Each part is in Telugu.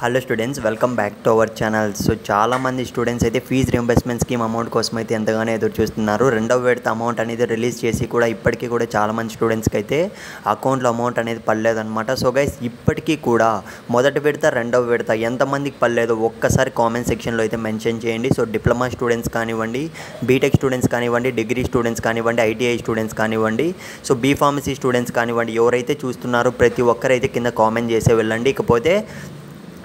Hello students, welcome back to our channel. So చాలామంది స్టూడెంట్స్ అయితే ఫీజు రింబర్స్మెంట్ స్కీమ్ అమౌంట్ కోసం అయితే ఎంతగానో ఎదురు చూస్తున్నారు. రెండవ విడత అమౌంట్ అనేది రిలీజ్ చేసి కూడా ఇప్పటికీ కూడా చాలామంది స్టూడెంట్స్కి అయితే అకౌంట్లో అమౌంట్ అనేది పడలేదన్నమాట. సో గైస్, ఇప్పటికీ కూడా మొదటి విడత రెండవ విడత ఎంతమందికి పడలేదో ఒక్కసారి కామెంట్ సెక్షన్లో అయితే మెన్షన్ చేయండి. సో డిప్లొమా స్టూడెంట్స్ కానివ్వండి, బీటెక్ స్టూడెంట్స్ కానివ్వండి, డిగ్రీ స్టూడెంట్స్ కానివ్వండి, ఐటీఐ స్టూడెంట్స్ కానివ్వండి, సో బీఫార్మసీ స్టూడెంట్స్ కానివ్వండి, ఎవరైతే చూస్తున్నారో ప్రతి ఒక్కరైతే కింద కామెంట్ చేసే వెళ్ళండి. ఇకపోతే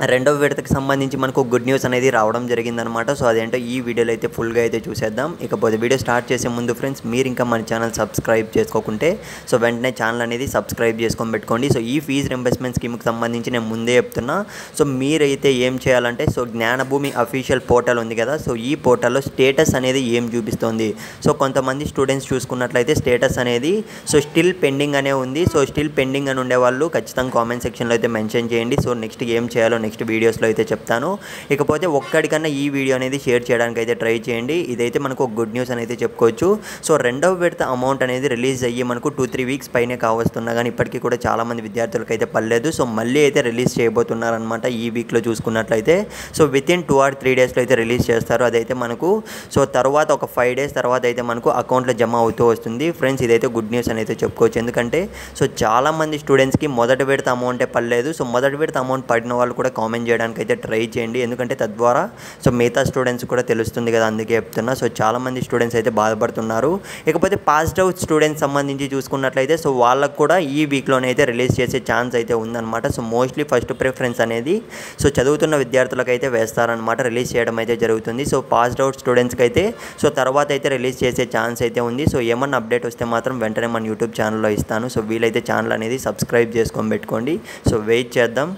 రెండవ విడతకి సంబంధించి మనకు గుడ్ న్యూస్ అనేది రావడం జరిగిందనమాట. సో అదేంటో ఈ వీడియోలో అయితే ఫుల్గా అయితే చూసేద్దాం. ఇకపోతే వీడియో స్టార్ట్ చేసే ముందు ఫ్రెండ్స్, మీరు ఇంకా మన ఛానల్ సబ్స్క్రైబ్ చేసుకోకుంటే సో వెంటనే ఛానల్ అనేది సబ్స్క్రైబ్ చేసుకొని పెట్టుకోండి. సో ఈ ఫీజు రింబర్స్మెంట్ స్కీమ్కి సంబంధించి నేను ముందే చెప్తున్నా. సో మీరైతే ఏం చేయాలంటే, సో జ్ఞానభూమి అఫీషియల్ పోర్టల్ ఉంది కదా, సో ఈ పోర్టల్లో స్టేటస్ అనేది ఏం చూపిస్తుంది. సో కొంతమంది స్టూడెంట్స్ చూసుకున్నట్లయితే స్టేటస్ అనేది సో స్టిల్ పెండింగ్ అనే ఉంది. సో స్టిల్ పెండింగ్ అని ఉండేవాళ్ళు ఖచ్చితంగా కామెంట్ సెక్షన్లో అయితే మెన్షన్ చేయండి. సో నెక్స్ట్ ఏం చేయాలో నెక్స్ట్ వీడియోస్లో అయితే చెప్తాను. ఇకపోతే ఒక్కడికన్నా ఈ వీడియో అనేది షేర్ చేయడానికి అయితే ట్రై చేయండి. ఇదైతే మనకు ఒక గుడ్ న్యూస్ అనేది చెప్పుకోవచ్చు. సో రెండవ విడత అమౌంట్ అనేది రిలీజ్ అయ్యి మనకు 2-3 వీక్స్ పైనే కావస్తున్నా కానీ ఇప్పటికీ కూడా చాలామంది విద్యార్థులకు అయితే పడలేదు. సో మళ్ళీ అయితే రిలీజ్ చేయబోతున్నారనమాట ఈ వీక్లో చూసుకున్నట్లయితే. సో వితిన్ 2 or 3 డేస్లో అయితే రిలీజ్ చేస్తారు. అదైతే మనకు సో తర్వాత ఒక 5 డేస్ తర్వాత అయితే మనకు అకౌంట్లో జమ అవుతూ వస్తుంది. ఫ్రెండ్స్, ఇదైతే గుడ్ న్యూస్ అనేది చెప్పుకోవచ్చు. ఎందుకంటే సో చాలామంది స్టూడెంట్స్కి మొదటి విడత అమౌంటే పడలేదు. సో మొదటి విడత అమౌంట్ పడిన వాళ్ళు కూడా కామెంట్ చేయడానికి అయితే ట్రై చేయండి. ఎందుకంటే తద్వారా సో మిగతా స్టూడెంట్స్ కూడా తెలుస్తుంది కదా, అందుకే చెప్తున్నా. సో చాలామంది స్టూడెంట్స్ అయితే బాధపడుతున్నారు. ఇకపోతే పాస్డ్ అవుట్ స్టూడెంట్స్ సంబంధించి చూసుకున్నట్లయితే సో వాళ్ళకు కూడా ఈ వీక్లోనే అయితే రిలీజ్ చేసే ఛాన్స్ అయితే ఉందన్నమాట. సో మోస్ట్లీ ఫస్ట్ ప్రిఫరెన్స్ అనేది సో చదువుతున్న విద్యార్థులకు అయితే వేస్తారనమాట, రిలీజ్ చేయడం అయితే జరుగుతుంది. సో పాస్డ్ అవుట్ స్టూడెంట్స్కి అయితే సో తర్వాత అయితే రిలీజ్ చేసే ఛాన్స్ అయితే ఉంది. సో ఏమన్నా అప్డేట్ వస్తే మాత్రం వెంటనే మన యూట్యూబ్ ఛానల్లో ఇస్తాను. సో వీలైతే ఛానల్ అనేది సబ్స్క్రైబ్ చేసుకొని పెట్టుకోండి. సో వెయిట్ చేద్దాం.